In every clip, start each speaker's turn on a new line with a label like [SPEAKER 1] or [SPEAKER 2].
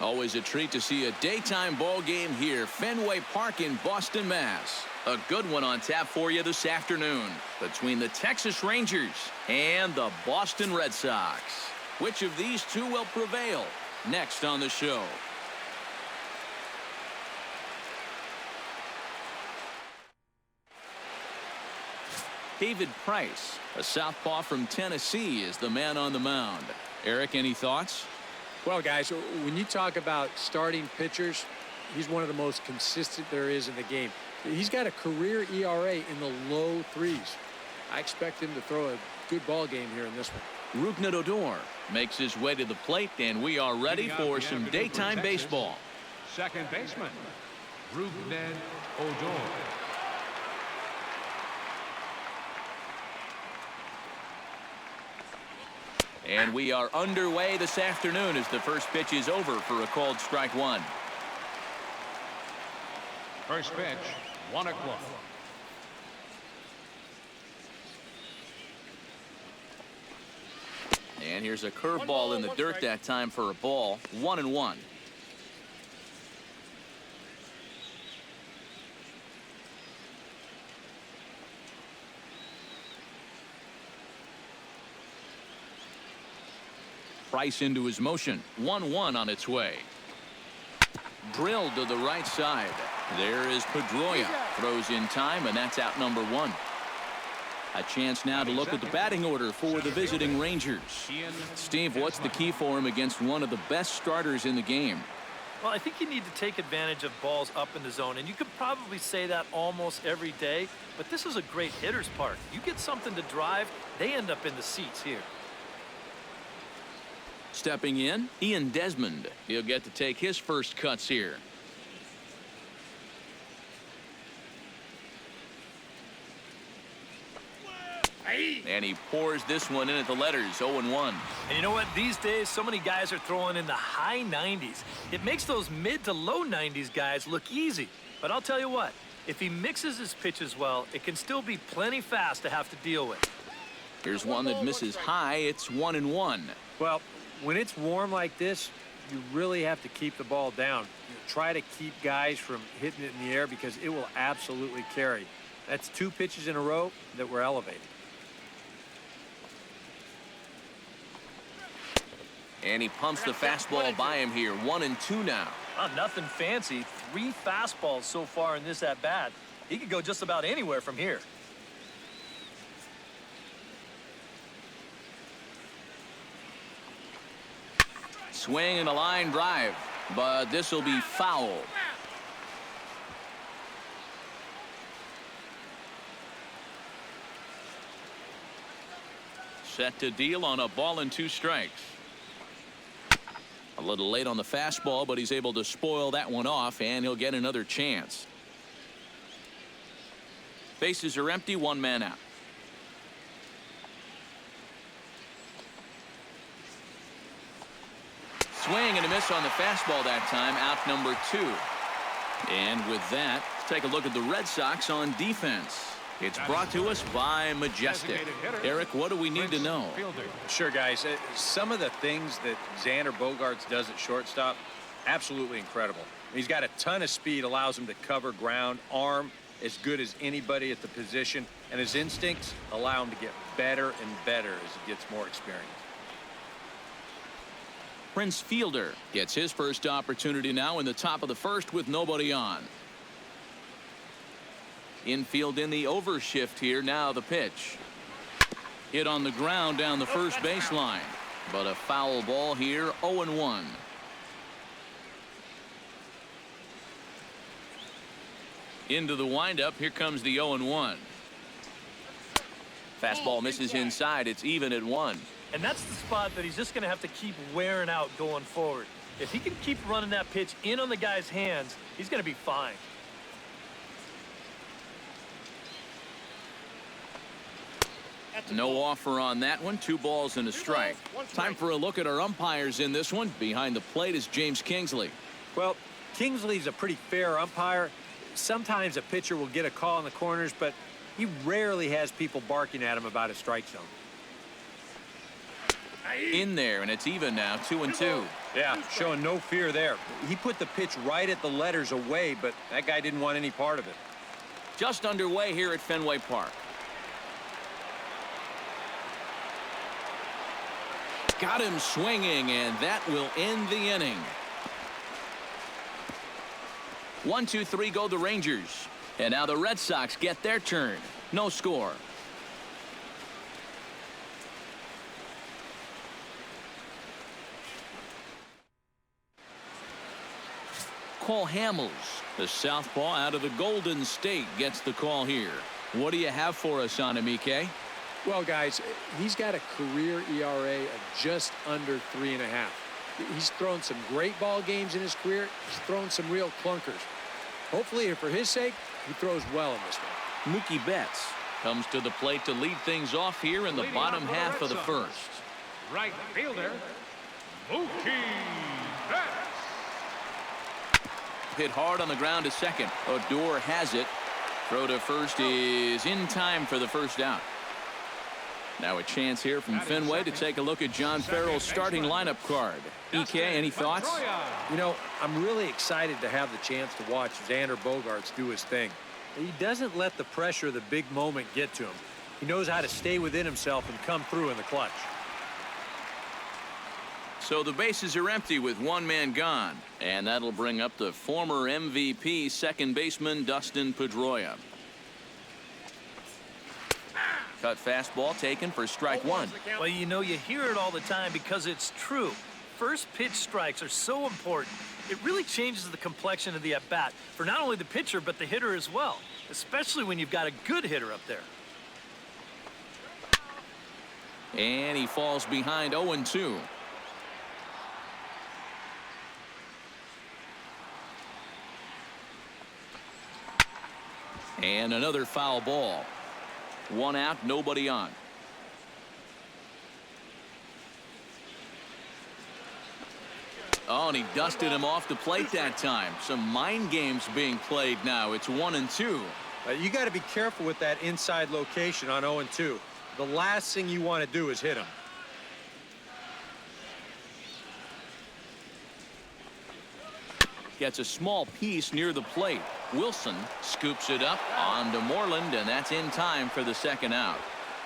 [SPEAKER 1] Always a treat to see a daytime ball game here, Fenway Park in Boston, Mass. A good one on tap for you this afternoon between the Texas Rangers and the Boston Red Sox. Which of these two will prevail? Next on the show. David Price, a southpaw from Tennessee, is the man on the mound. Eric, any thoughts?
[SPEAKER 2] Well, guys, when you talk about starting pitchers, he's one of the most consistent there is in the game. He's got a career ERA in the low 3s. I expect him to throw a good ball game here in this one.
[SPEAKER 1] Rougned Odor makes his way to the plate, and we are ready for some daytime baseball.
[SPEAKER 3] Second baseman, Rougned Odor.
[SPEAKER 1] And we are underway this afternoon as the first pitch is over for a called strike one.
[SPEAKER 3] First pitch, 1 o'clock.
[SPEAKER 1] And here's a curveball in the dirt that time for a ball. 1-1. Price into his motion. 1-1 on its way. Drilled to the right side. There is Pedroia. Throws in time, and that's out number 1. A chance now to look at the batting order for the visiting Rangers. Steve, what's the key for him against one of the best starters in the game?
[SPEAKER 4] Well, I think you need to take advantage of balls up in the zone, and you could probably say that almost every day, but this is a great hitter's park. You get something to drive, they end up in the seats here.
[SPEAKER 1] Stepping in, Ian Desmond. He'll get to take his first cuts here. And he pours this one in at the letters, 0-1.
[SPEAKER 4] And you know what? These days, so many guys are throwing in the high 90s. It makes those mid to low 90s guys look easy. But I'll tell you what, if he mixes his pitches well, it can still be plenty fast to have to deal with.
[SPEAKER 1] Here's one that misses high. It's 1-1.
[SPEAKER 2] Well, when it's warm like this, you really have to keep the ball down. Try to keep guys from hitting it in the air because it will absolutely carry. That's 2 pitches in a row that were elevated.
[SPEAKER 1] And he pumps the fastball by him here. 1-2 now.
[SPEAKER 4] Nothing fancy. 3 fastballs so far in this at-bat. He could go just about anywhere from here.
[SPEAKER 1] Swing and a line drive, but this will be foul. Set to deal on a ball and 2 strikes. A little late on the fastball, but he's able to spoil that one off, and he'll get another chance. Bases are empty, 1 man out. Swing and a miss on the fastball that time, out number 2. And with that, take a look at the Red Sox on defense. It's brought to us by Majestic. Eric, what do we need to know?
[SPEAKER 2] Sure, guys. Some of the things that Xander Bogaerts does at shortstop, absolutely incredible. He's got a ton of speed, allows him to cover ground, arm as good as anybody at the position, and his instincts allow him to get better and better as he gets more experience.
[SPEAKER 1] Prince Fielder gets his first opportunity now in the top of the first with nobody on. Infield in the overshift here. Now the pitch. Hit on the ground down the first baseline. But a foul ball here, 0-1. Into the windup. Here comes the 0-1. Fastball misses inside. It's even at 1.
[SPEAKER 4] And that's the spot that he's just going to have to keep wearing out going forward. If he can keep running that pitch in on the guy's hands, he's going to be fine.
[SPEAKER 1] No offer on that one. 2 balls and a strike. Time for a look at our umpires in this one. Behind the plate is James Kingsley.
[SPEAKER 2] Well, Kingsley's a pretty fair umpire. Sometimes a pitcher will get a call in the corners, but he rarely has people barking at him about a strike zone.
[SPEAKER 1] In there, and it's even now, 2-2.
[SPEAKER 2] Yeah, showing no fear there. He put the pitch right at the letters away, but that guy didn't want any part of it.
[SPEAKER 1] Just underway here at Fenway Park. Got him swinging, and that will end the inning. 1, 2, 3 go the Rangers. And now the Red Sox get their turn. No score. Cole Hamels, the southpaw out of the Golden State, gets the call here. What do you have for us on him, EK?
[SPEAKER 5] Well, guys, he's got a career ERA of just under 3.5. He's thrown some great ball games in his career. He's thrown some real clunkers. Hopefully, and for his sake, he throws well in this one.
[SPEAKER 1] Mookie Betts comes to the plate to lead things off here in the
[SPEAKER 3] Leading
[SPEAKER 1] bottom
[SPEAKER 3] off for the
[SPEAKER 1] half
[SPEAKER 3] Red
[SPEAKER 1] of the
[SPEAKER 3] Sox.
[SPEAKER 1] first.
[SPEAKER 3] Right fielder, Mookie Betts.
[SPEAKER 1] Hit hard on the ground to second. Odor has it. Throw to first is in time for the first out. Now a chance here from Fenway to take a look at John Farrell's starting lineup card. EK, any thoughts?
[SPEAKER 2] You know, I'm really excited to have the chance to watch Xander Bogaerts do his thing. He doesn't let the pressure of the big moment get to him. He knows how to stay within himself and come through in the clutch.
[SPEAKER 1] So the bases are empty with one man gone. And that'll bring up the former MVP second baseman Dustin Pedroia. Cut fastball taken for strike one.
[SPEAKER 4] Well, you know, you hear it all the time because it's true. First pitch strikes are so important. It really changes the complexion of the at-bat for not only the pitcher but the hitter as well, especially when you've got a good hitter up there.
[SPEAKER 1] And he falls behind 0-2. And another foul ball. One out, nobody on. Oh, and he dusted him off the plate that time. Some mind games being played now. It's 1-2.
[SPEAKER 2] You got to be careful with that inside location on 0-2. The last thing you want to do is hit him.
[SPEAKER 1] Gets a small piece near the plate. Wilson scoops it up onto Moreland, and that's in time for the second out.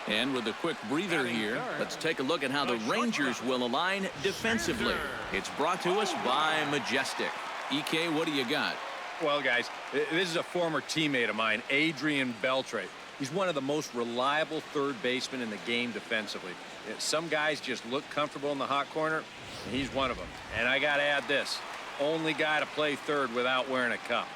[SPEAKER 1] And with a quick breather here, let's take a look at how the Rangers will align defensively. It's brought to us by Majestic. EK, what do you got?
[SPEAKER 2] Well, guys, this is a former teammate of mine, Adrian Beltre. He's one of the most reliable third basemen in the game defensively. Some guys just look comfortable in the hot corner, and he's one of them. And I got to add this. Only guy to play third without wearing a cup.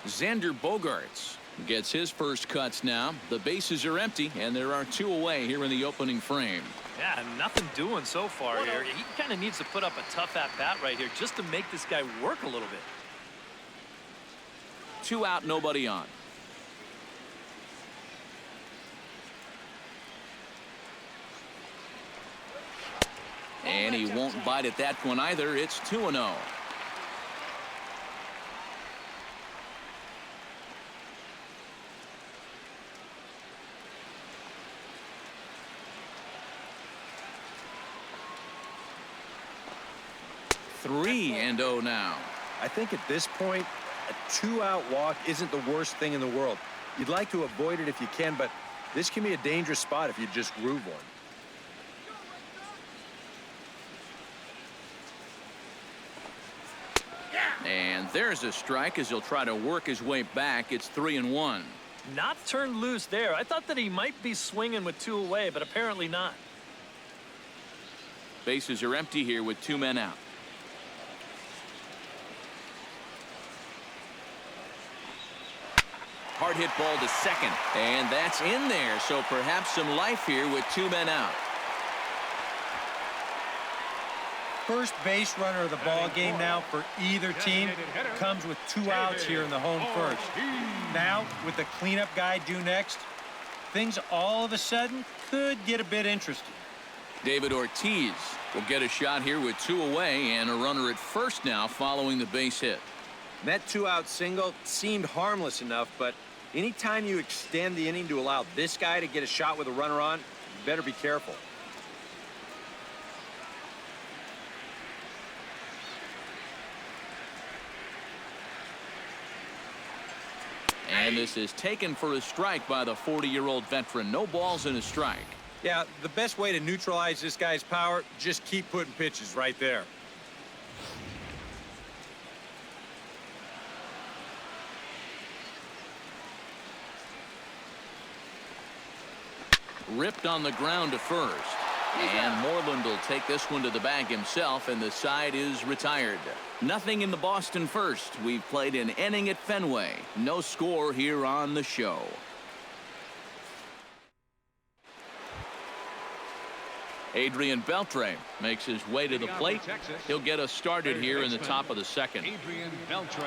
[SPEAKER 1] Xander Bogaerts gets his first cuts now. The bases are empty, and there are two away here in the opening frame.
[SPEAKER 4] Yeah, nothing doing so far here. He kind of needs to put up a tough at-bat right here just to make this guy work a little bit.
[SPEAKER 1] 2 out, nobody on. And he won't bite at that one either. It's 2-0. Three and 0 now.
[SPEAKER 2] I think at this point, a 2-out walk isn't the worst thing in the world. You'd like to avoid it if you can, but this can be a dangerous spot if you just groove one.
[SPEAKER 1] And there's a strike as he'll try to work his way back. It's 3-1.
[SPEAKER 4] Not turned loose there. I thought that he might be swinging with 2 away, but apparently not.
[SPEAKER 1] Bases are empty here with 2 men out. Hard hit ball to second, and that's in there. So perhaps some life here with 2 men out.
[SPEAKER 2] First base runner of the ball game now for either team comes with 2 outs here in the home first. Now, with the cleanup guy due next, things all of a sudden could get a bit interesting.
[SPEAKER 1] David Ortiz will get a shot here with 2 away and a runner at first now following the base hit.
[SPEAKER 2] That 2-out single seemed harmless enough, but anytime you extend the inning to allow this guy to get a shot with a runner on, you better be careful.
[SPEAKER 1] And this is taken for a strike by the 40-year-old veteran. No balls and a strike.
[SPEAKER 2] Yeah, the best way to neutralize this guy's power, just keep putting pitches right there.
[SPEAKER 1] Ripped on the ground to first. And Moreland will take this one to the bag himself, and the side is retired. Nothing in the Boston first. We've played an inning at Fenway. No score here on the show. Adrian Beltre makes his way to the plate. He'll get us started here in the top of the second.
[SPEAKER 3] Adrian Beltre.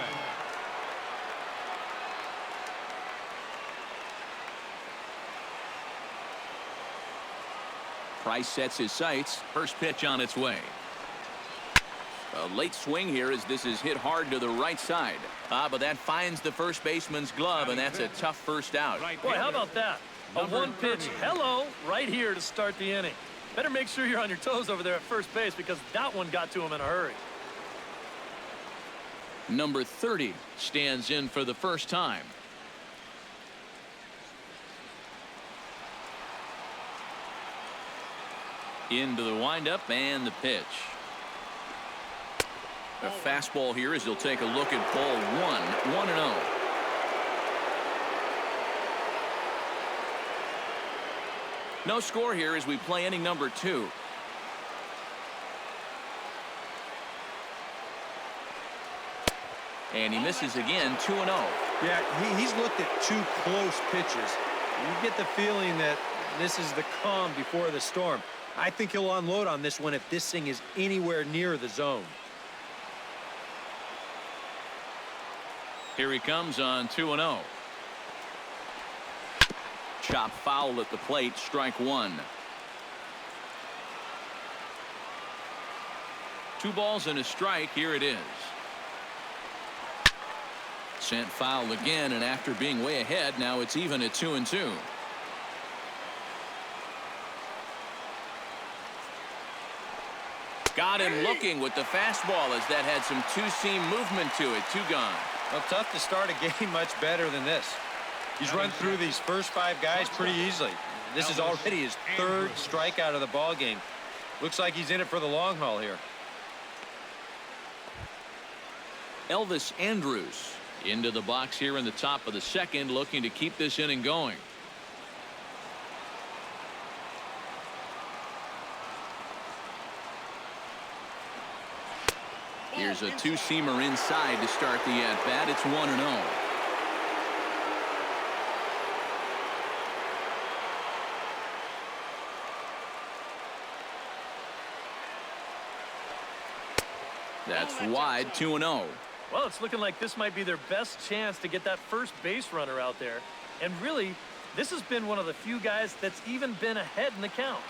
[SPEAKER 1] Price sets his sights. First pitch on its way. A late swing here as this is hit hard to the right side. But that finds the first baseman's glove, and that's a tough first out.
[SPEAKER 4] Boy, how about that? A one-pitch hello right here to start the inning. Better make sure you're on your toes over there at first base because that one got to him in a hurry.
[SPEAKER 1] Number 30 stands in for the first time. Into the windup and the pitch. A fastball here as he'll take a look at ball 1-0. No score here as we play inning number 2. And he misses again, 2-0.
[SPEAKER 2] Yeah, he's looked at 2 close pitches. You get the feeling that this is the calm before the storm. I think he'll unload on this one if this thing is anywhere near the zone.
[SPEAKER 1] Here he comes on 2-0. Chop foul at the plate, strike 1. 2 balls and a strike. Here it is. Sent foul again, and after being way ahead, now it's even at 2-2. Got him looking with the fastball as that had some two-seam movement to it. 2 gone.
[SPEAKER 2] Well, tough to start a game much better than this. He's run through these first 5 guys pretty easily. This is already his 3rd strikeout of the ball game. Looks like he's in it for the long haul here.
[SPEAKER 1] Elvis Andrus into the box here in the top of the second, looking to keep this inning going. Here's a two-seamer inside to start the at-bat. It's 1-0. That's wide, 2-0.
[SPEAKER 4] Well, it's looking like this might be their best chance to get that first base runner out there. And really, this has been one of the few guys that's even been ahead in the count.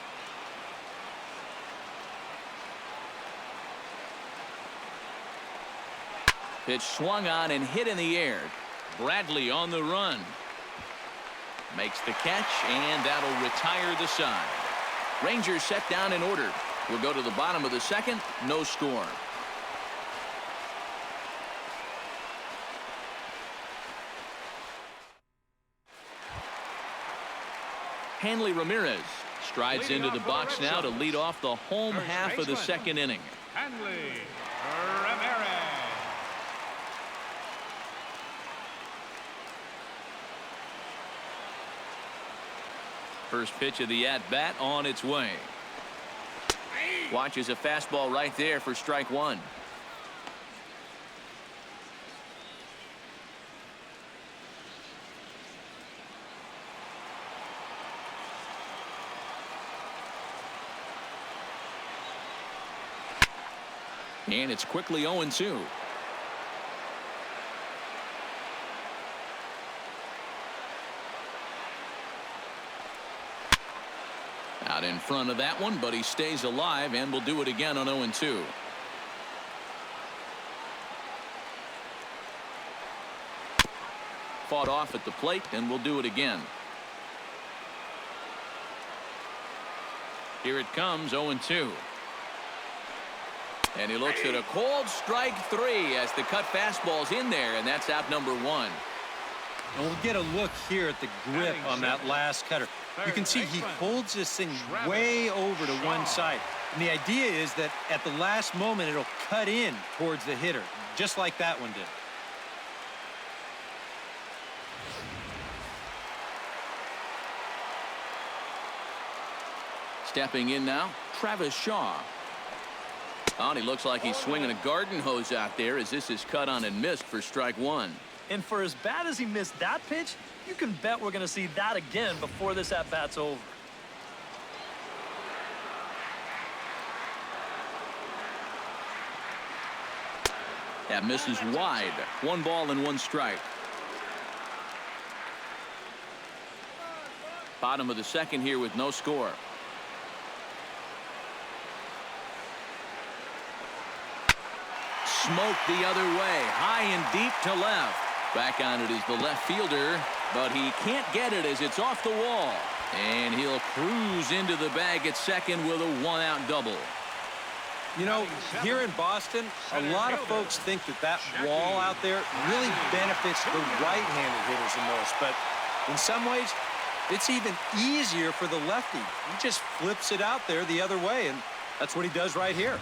[SPEAKER 1] Pitch swung on and hit in the air. Bradley on the run. Makes the catch, and that'll retire the side. Rangers set down in order. We'll go to the bottom of the second. No score. Hanley Ramirez strides into the box now to lead off the home half of the second inning.
[SPEAKER 3] Hanley Ramirez.
[SPEAKER 1] First pitch of the at-bat on its way. Watches a fastball right there for strike 1. And it's quickly 0-2. Out in front of that one, but he stays alive and will do it again on 0-2. Fought off at the plate and will do it again. Here it comes, 0-2. And he looks at a cold strike 3 as the cut fastball's in there, and that's out number 1.
[SPEAKER 2] And we'll get a look here at the grip on that last cutter. You can see he holds this thing way over to one side. And the idea is that at the last moment, it'll cut in towards the hitter, just like that one did.
[SPEAKER 1] Stepping in now, Travis Shaw. Oh, and he looks like he's swinging a garden hose out there as this is cut on and missed for strike one.
[SPEAKER 4] And for as bad as he missed that pitch, you can bet we're going to see that again before this at-bat's over.
[SPEAKER 1] That misses wide. 1 ball and 1 strike. Bottom of the second here with no score. Smoked the other way, high and deep to left. Back on it is the left fielder, but he can't get it as it's off the wall. And he'll cruise into the bag at second with a 1-out double.
[SPEAKER 2] You know, here in Boston, a lot of folks think that that wall out there really benefits the right-handed hitters the most. But in some ways, it's even easier for the lefty. He just flips it out there the other way, and that's what he does right here.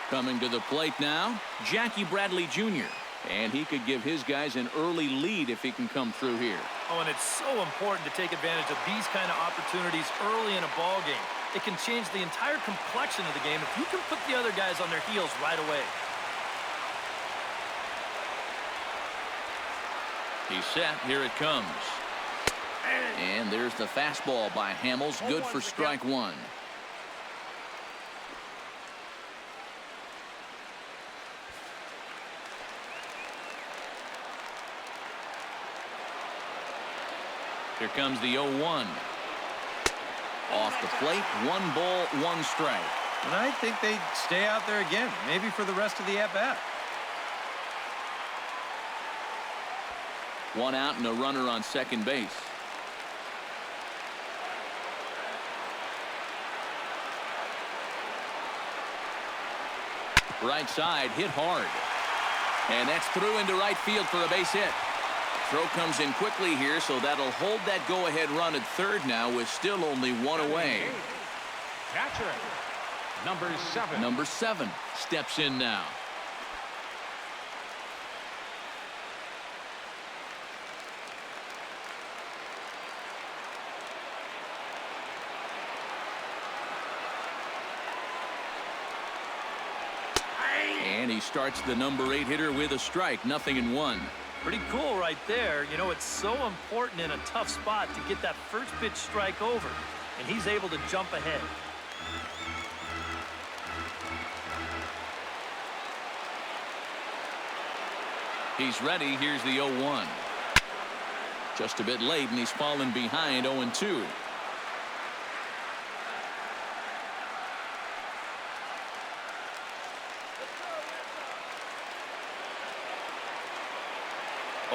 [SPEAKER 1] Coming to the plate now, Jackie Bradley Jr. And he could give his guys an early lead if he can come through here.
[SPEAKER 4] Oh, and it's so important to take advantage of these kind of opportunities early in a ball game. It can change the entire complexion of the game if you can put the other guys on their heels right away.
[SPEAKER 1] He's set. Here it comes. And there's the fastball by Hamels. Good for strike one. Here comes the 0-1. Off the plate, 1 ball, 1 strike.
[SPEAKER 2] And I think they stay out there again, maybe for the rest of the at-bat.
[SPEAKER 1] 1 out and a runner on second base. Right side, hit hard. And that's through into right field for a base hit. Throw comes in quickly here, so that'll hold that go-ahead run at third now with still only 1 away.
[SPEAKER 3] Catcher, number 7.
[SPEAKER 1] Number 7 steps in now. And he starts the number 8 hitter with a strike, 0-1.
[SPEAKER 4] Pretty cool right there. You know, it's so important in a tough spot to get that first pitch strike over, and he's able to jump ahead.
[SPEAKER 1] He's ready. Here's the 0-1. Just a bit late, and he's fallen behind 0-2.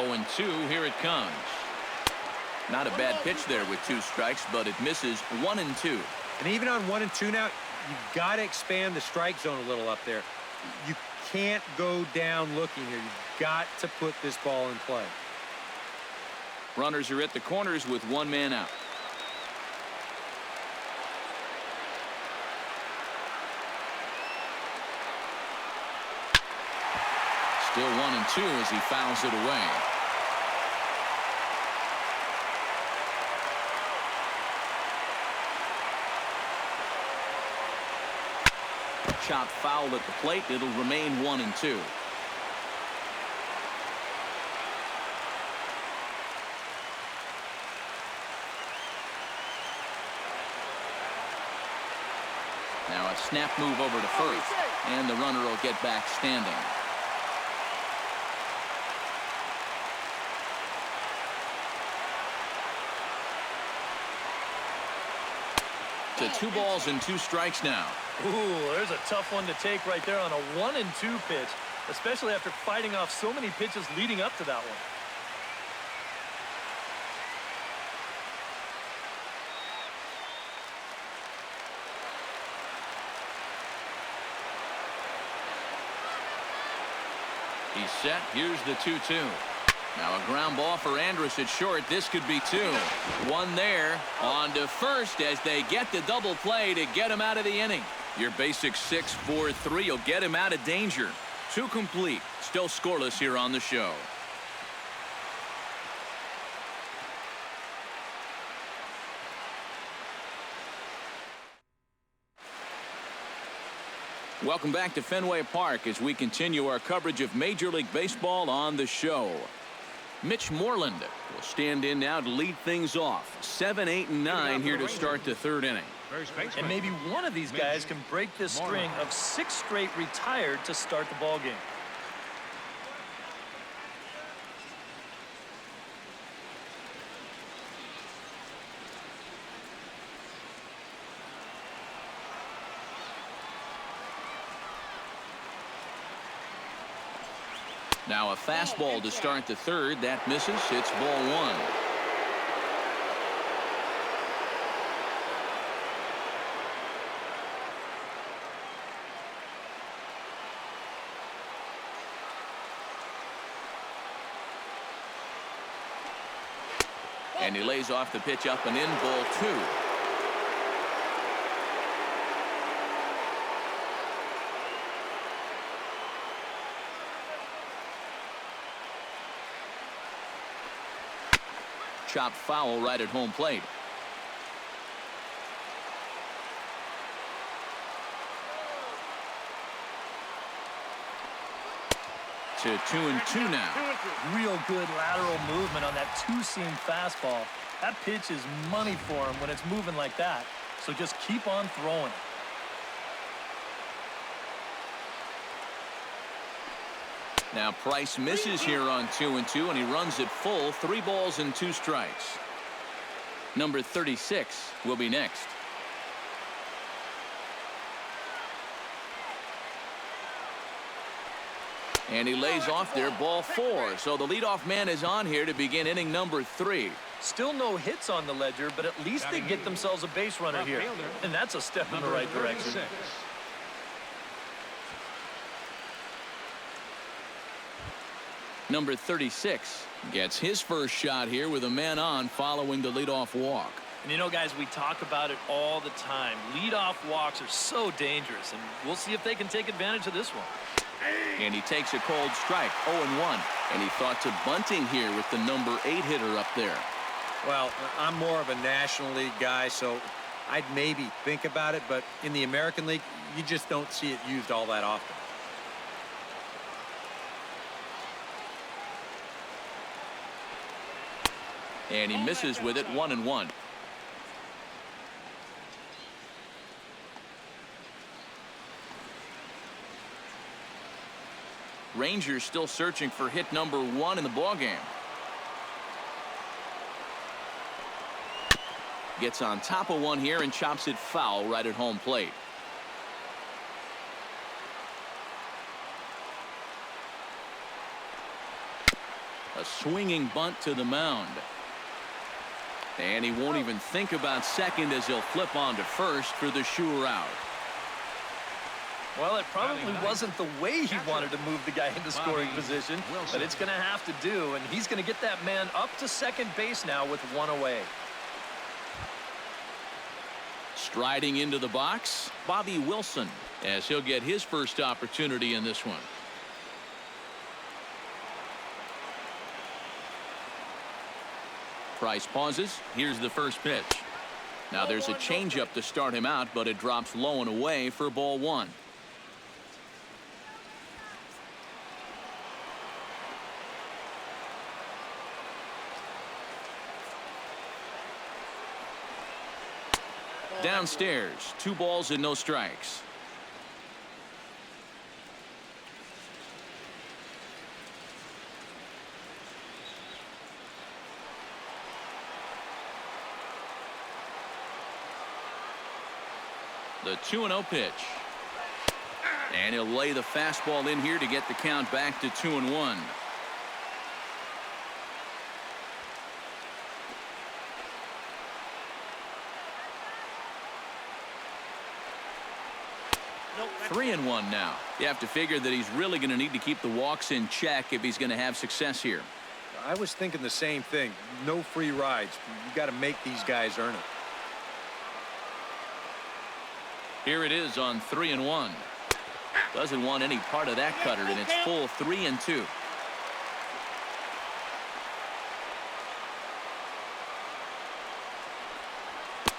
[SPEAKER 1] And 2, here it comes. Not a bad pitch there with 2 strikes, but it misses 1 and 2.
[SPEAKER 2] And even on 1 and 2 now, you've got to expand the strike zone a little up there. You can't go down looking here. You've got to put this ball in play.
[SPEAKER 1] Runners are at the corners with 1 man out. Still 1 and 2 as he fouls it away. Chop foul at the plate. It'll remain 1 and 2. Now a snap move over to first, and the runner will get back standing. To 2 balls and 2 strikes now.
[SPEAKER 4] Ooh, there's a tough one to take right there on a 1 and 2 pitch, especially after fighting off so many pitches leading up to that one.
[SPEAKER 1] He's set. Here's the 2-2. Now a ground ball for Andrus at short. This could be two. One there. On to first as they get the double play to get him out of the inning. Your basic 6-4-3 will get him out of danger. Two complete. Still scoreless here on the show. Welcome back to Fenway Park as we continue our coverage of Major League Baseball on the show. Mitch Moreland will stand in now to lead things off. 7, 8, and 9 here to start the third inning.
[SPEAKER 4] And maybe one of these guys can break this string of 6 straight retired to start the ball game.
[SPEAKER 1] Now a fastball to start the third. That misses. It's ball one. And he lays off the pitch up and in, ball two. Chopped foul right at home plate. To 2-2 now.
[SPEAKER 4] Real good lateral movement on that two-seam fastball. That pitch is money for him when it's moving like that. So just keep on throwing it.
[SPEAKER 1] Now Price misses here on 2-2, and he runs it full. 3 balls and 2 strikes. Number 36 will be next. And he lays off there, ball 4. So the leadoff man is on here to begin inning number 3.
[SPEAKER 4] Still no hits on the ledger, but at least they get themselves a base runner here. And that's a step in the right direction.
[SPEAKER 1] Number 36 gets his first shot here with a man on following the leadoff walk.
[SPEAKER 4] And you know, guys, we talk about it all the time. Leadoff walks are so dangerous, and we'll see if they can take advantage of this one.
[SPEAKER 1] And he takes a cold strike, 0-1. And he thought to bunting here with the number 8 hitter up there.
[SPEAKER 2] Well, I'm more of a National League guy, so I'd maybe think about it, but in the American League, you just don't see it used all that often.
[SPEAKER 1] And he misses with it, 1-1. Rangers still searching for hit number 1 in the ballgame. Gets on top of one here and chops it foul right at home plate. A swinging bunt to the mound. And he won't even think about second as he'll flip on to first for the sure out.
[SPEAKER 4] Well, it probably wasn't the way he wanted to move the guy into scoring position, but it's going to have to do, and he's going to get that man up to second base now with 1 away.
[SPEAKER 1] Striding into the box, Bobby Wilson, as he'll get his first opportunity in this one. Price pauses. Here's the first pitch. Now there's a changeup to start him out, but it drops low and away for ball 1. Downstairs, 2 balls and no strikes. The 2-0 pitch. And he'll lay the fastball in here to get the count back to 2-1.
[SPEAKER 4] Nope.
[SPEAKER 1] 3-1 now. You have to figure that he's really going to need to keep the walks in check if he's going to have success here.
[SPEAKER 2] I was thinking the same thing. No free rides. You got to make these guys earn it.
[SPEAKER 1] Here it is on 3-1. Doesn't want any part of that cutter, and it's full 3-2.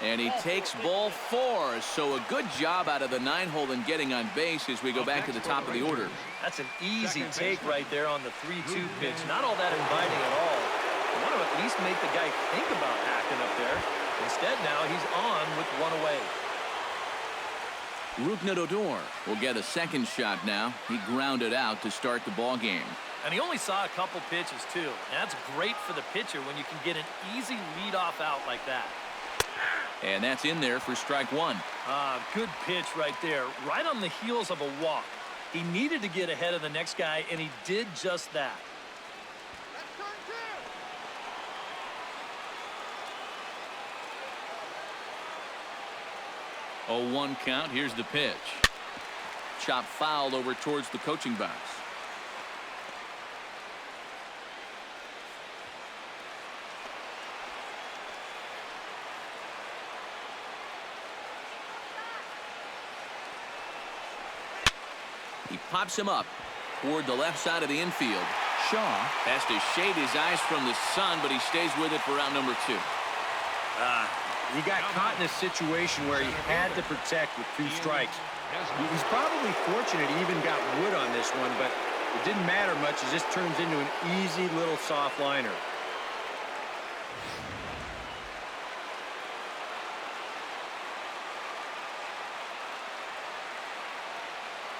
[SPEAKER 1] And he takes ball 4. So a good job out of the 9-hole in getting on base as we go back to the top of the order.
[SPEAKER 4] That's an easy take right there on the 3-2 pitch. Not all that inviting at all. You want to at least make the guy think about acting up there. Instead, now he's on with 1 away.
[SPEAKER 1] Ruknadodor will get a second shot now. He grounded out to start the ball game.
[SPEAKER 4] And he only saw a couple pitches, too. And that's great for the pitcher when you can get an easy leadoff out like that.
[SPEAKER 1] And that's in there for strike 1.
[SPEAKER 4] Good pitch right there. Right on the heels of a walk. He needed to get ahead of the next guy, and he did just that.
[SPEAKER 1] 0-1 count. Here's the pitch. Chop foul over towards the coaching box. He pops him up toward the left side of the infield. Shaw has to shade his eyes from the sun, but he stays with it for out number 2.
[SPEAKER 2] He got caught in a situation where he had to protect with 2 strikes. He's probably fortunate he even got wood on this one, but it didn't matter much as this turns into an easy little soft liner.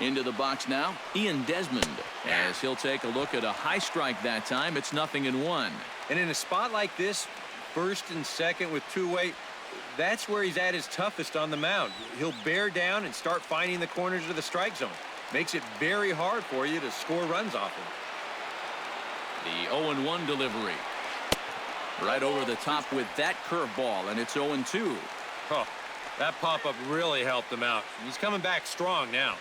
[SPEAKER 1] Into the box now, Ian Desmond, as he'll take a look at a high strike that time. It's 0-1.
[SPEAKER 2] And in a spot like this, first and second with 2 away, that's where he's at his toughest on the mound. He'll bear down and start finding the corners of the strike zone. Makes it very hard for you to score runs off him.
[SPEAKER 1] The 0-1 delivery. Right over the top with that curveball, and it's 0-2.
[SPEAKER 2] Oh, that pop-up really helped him out. He's coming back strong now.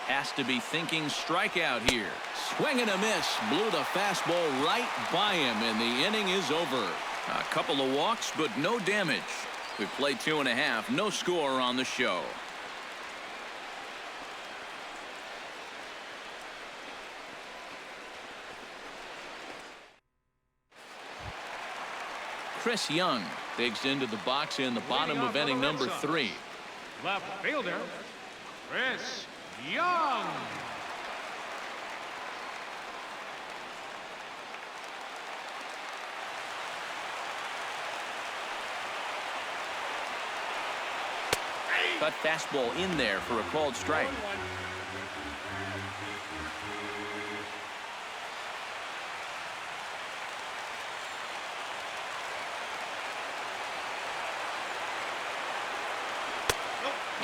[SPEAKER 1] Has to be thinking strikeout here. Swing and a miss. Blew the fastball right by him, and the inning is over. A couple of walks, but no damage. We've played 2.5. No score on the show. Chris Young digs into the box in the bottom of inning number 3.
[SPEAKER 3] Left fielder, Chris Young.
[SPEAKER 1] Cut fastball in there for a called strike.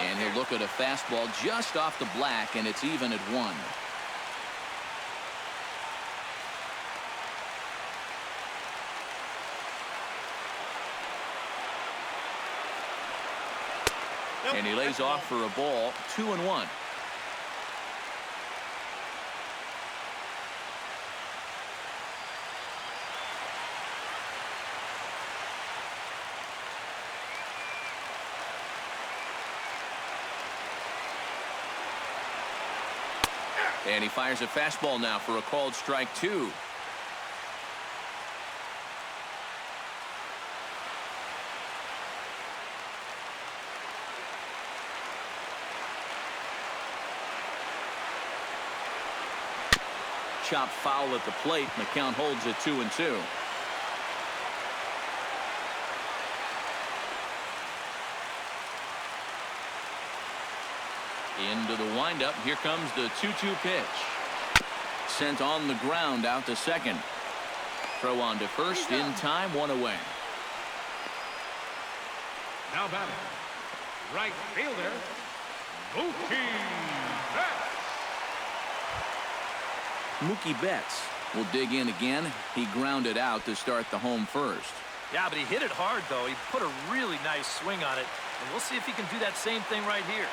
[SPEAKER 1] And he'll look at a fastball just off the black, and it's even at 1. And he lays off for a ball. 2-1. And he fires a fastball now for a called strike 2. Chop foul at the plate, and the count holds at 2-2. Into the windup. Here comes the 2-2 pitch. Sent on the ground out to second. Throw on to first in time, 1 away.
[SPEAKER 3] Now batting, right fielder, Mookie Betts.
[SPEAKER 1] Mookie Betts will dig in again. He grounded out to start the home first.
[SPEAKER 4] Yeah, but he hit it hard, though. He put a really nice swing on it, and we'll see if he can do that same thing right here.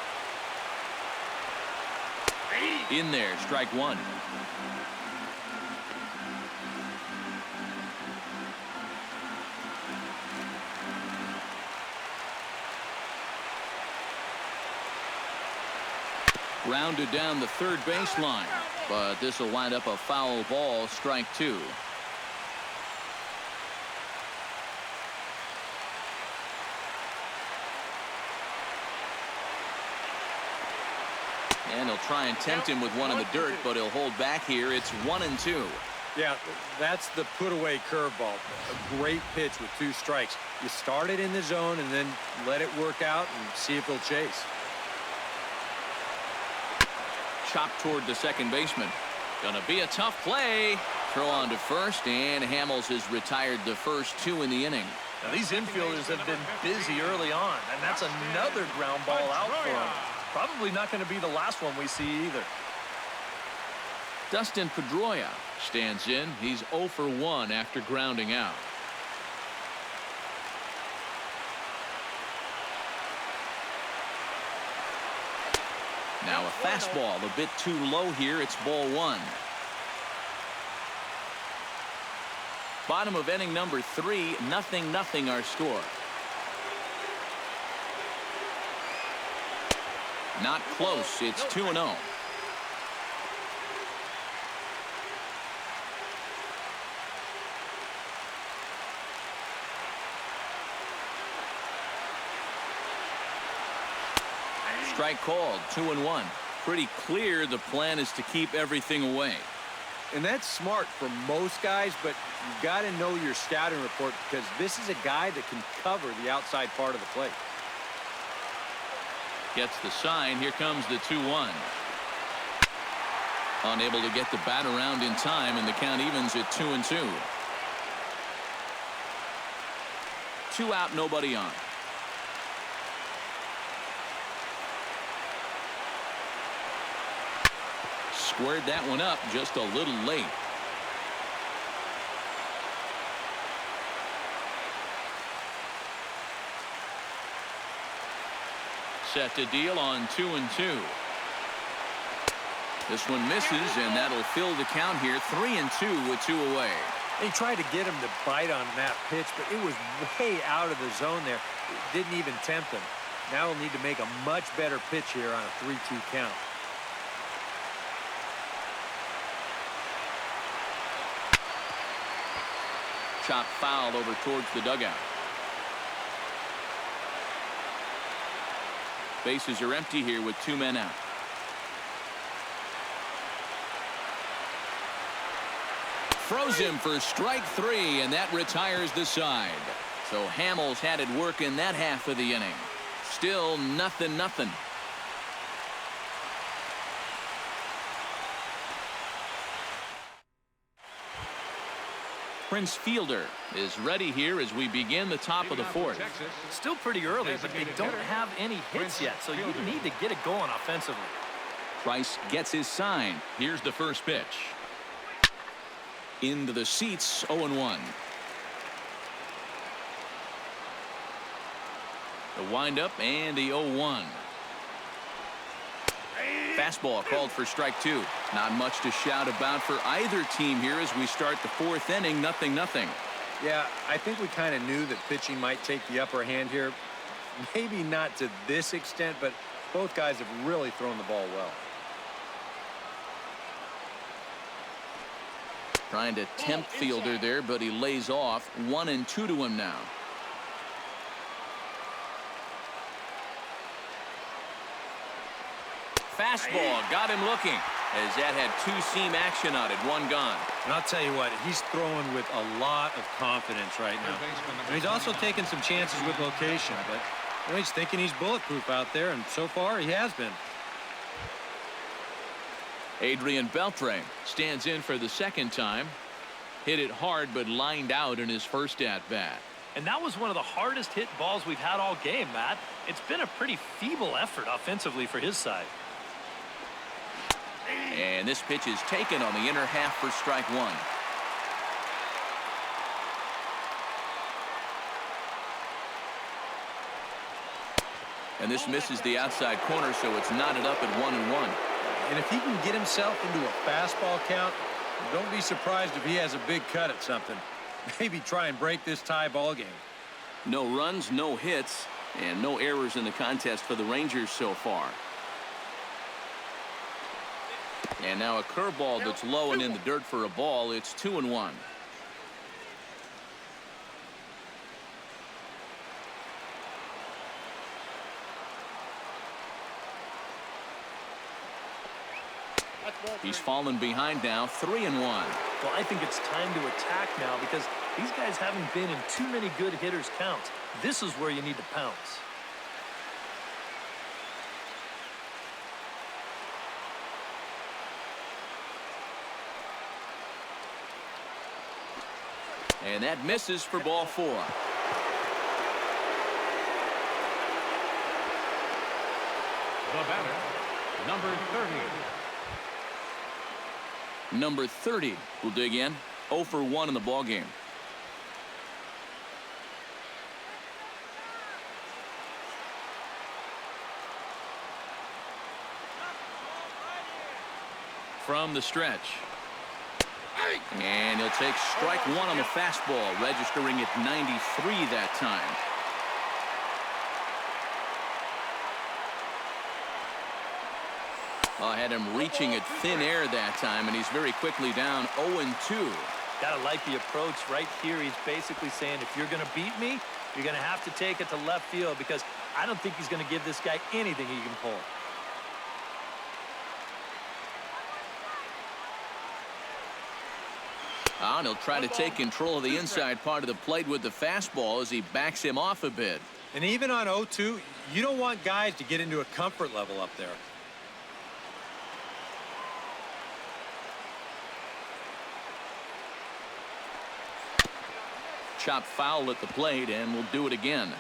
[SPEAKER 1] In there, strike one. Rounded down the third baseline, but this will wind up a foul ball, strike two. And he'll try and tempt him with one in the dirt, but he'll hold back here. It's 1-2.
[SPEAKER 2] Yeah, that's the put-away curveball. A great pitch with two strikes. You start it in the zone and then let it work out and see if he'll chase.
[SPEAKER 1] Chopped toward the second baseman. Gonna be a tough play. Throw on to first, and Hamels has retired the first two in the inning.
[SPEAKER 4] Now, these infielders have been busy early on, and that's another ground ball out for them. Probably not going to be the last one we see either.
[SPEAKER 1] Dustin Pedroia stands in. He's 0 for 1 after grounding out. Now a fastball a bit too low here. It's ball one. Bottom of inning number 3, 0-0 our score. Not close. It's 2-0. Strike called. 2-1. Pretty clear the plan is to keep everything away.
[SPEAKER 2] And that's smart for most guys, but you've got to know your scouting report because this is a guy that can cover the outside part of the plate.
[SPEAKER 1] Gets the sign. Here comes the 2-1. Unable to get the bat around in time, and the count evens at 2-2. 2 out, nobody on. Squared that one up just a little late. Set to deal on 2-2. This one misses, and that'll fill the count here. 3-2 with 2 away.
[SPEAKER 2] He tried to get him to bite on that pitch, but it was way out of the zone there. It didn't even tempt him. Now he'll need to make a much better pitch here on a 3-2 count.
[SPEAKER 1] Chop foul over towards the dugout. Bases are empty here with 2 men out. Throws him for strike 3, and that retires the side. So Hamels had it work in that half of the inning. Still 0-0. Prince Fielder is ready here as we begin the top of the 4th.
[SPEAKER 4] Still pretty early, but they don't have any hits yet, so you need to get it going offensively.
[SPEAKER 1] Price gets his sign. Here's the first pitch. Into the seats, 0-1. The windup and the 0-1. Fastball called for strike 2. Not much to shout about for either team here as we start the 4th inning. 0-0.
[SPEAKER 2] Yeah, I think we kind of knew that pitching might take the upper hand here. Maybe not to this extent, but both guys have really thrown the ball well.
[SPEAKER 1] Trying to tempt Fielder there, but he lays off. 1-2 to him now. Fastball got him looking as that had 2-seam action on it. 1 gone.
[SPEAKER 2] And I'll tell you what, he's throwing with a lot of confidence right now. And he's also taking some chances with location, but you know, he's thinking he's bulletproof out there, and so far he has been.
[SPEAKER 1] Adrian Beltre stands in for the second time. Hit it hard, but lined out in his first at-bat.
[SPEAKER 4] And that was one of the hardest hit balls we've had all game, Matt. It's been a pretty feeble effort offensively for his side.
[SPEAKER 1] And this pitch is taken on the inner half for strike 1. And this misses the outside corner, so it's knotted up at 1-1.
[SPEAKER 2] And if he can get himself into a fastball count, don't be surprised if he has a big cut at something. Maybe try and break this tie ball game.
[SPEAKER 1] No runs, no hits, and no errors in the contest for the Rangers so far. And now a curveball that's low and in the dirt for a ball. It's 2-1. He's fallen behind now, 3-1.
[SPEAKER 4] Well, I think it's time to attack now because these guys haven't been in too many good hitters' counts. This is where you need to pounce.
[SPEAKER 1] And that misses for ball 4.
[SPEAKER 3] The batter, number 30.
[SPEAKER 1] Number 30 will dig in. 0 for 1 in the ball game. From the stretch. And he'll take strike 1 on the fastball, registering at 93 that time. I had him reaching at thin air that time, and he's very quickly down 0-2.
[SPEAKER 4] Gotta like the approach right here. He's basically saying, if you're gonna beat me, you're gonna have to take it to left field because I don't think he's gonna give this guy anything he can pull.
[SPEAKER 1] And he'll try to take control of the inside part of the plate with the fastball as he backs him off a bit.
[SPEAKER 2] And even on 0-2, you don't want guys to get into a comfort level up there.
[SPEAKER 1] Chop foul at the plate, and we'll do it again.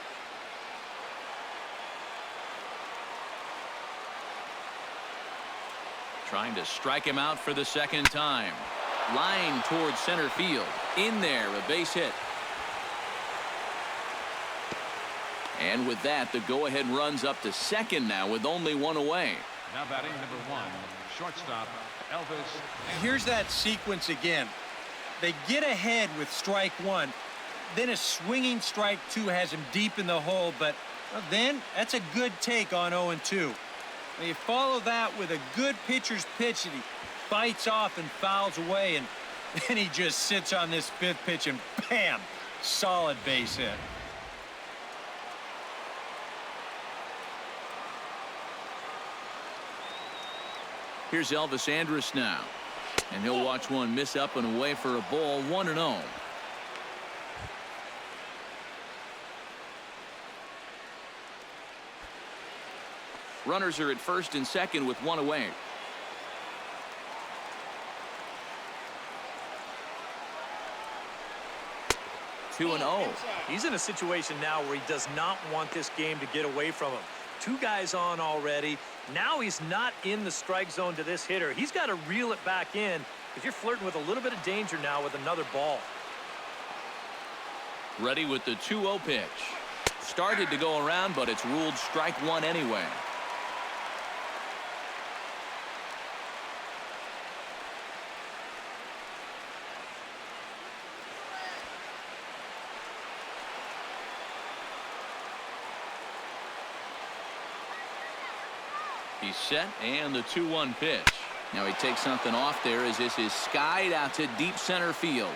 [SPEAKER 1] Trying to strike him out for the second time. Line towards center field. In there, a base hit. And with that, the go-ahead runs up to second now with only 1 away.
[SPEAKER 3] Now batting number 1, shortstop, Elvis.
[SPEAKER 2] Here's that sequence again. They get ahead with strike 1. Then a swinging strike 2 has him deep in the hole, but then that's a good take on 0-2. Now you follow that with a good pitcher's pitch that he bites off and fouls away, and then he just sits on this 5th pitch and bam, solid base hit.
[SPEAKER 1] Here's Elvis Andrus now, and he'll watch one miss up and away for a ball. 1-0. Runners are at first and second with 1 away. Two and 0.
[SPEAKER 4] He's in a situation now where he does not want this game to get away from him. 2 guys on already. Now he's not in the strike zone to this hitter. He's got to reel it back in because you're flirting with a little bit of danger now with another ball.
[SPEAKER 1] Ready with the 2-0 pitch. Started to go around, but it's ruled strike 1 anyway. He's set, and the 2-1 pitch. Now he takes something off there as this is skied out to deep center field.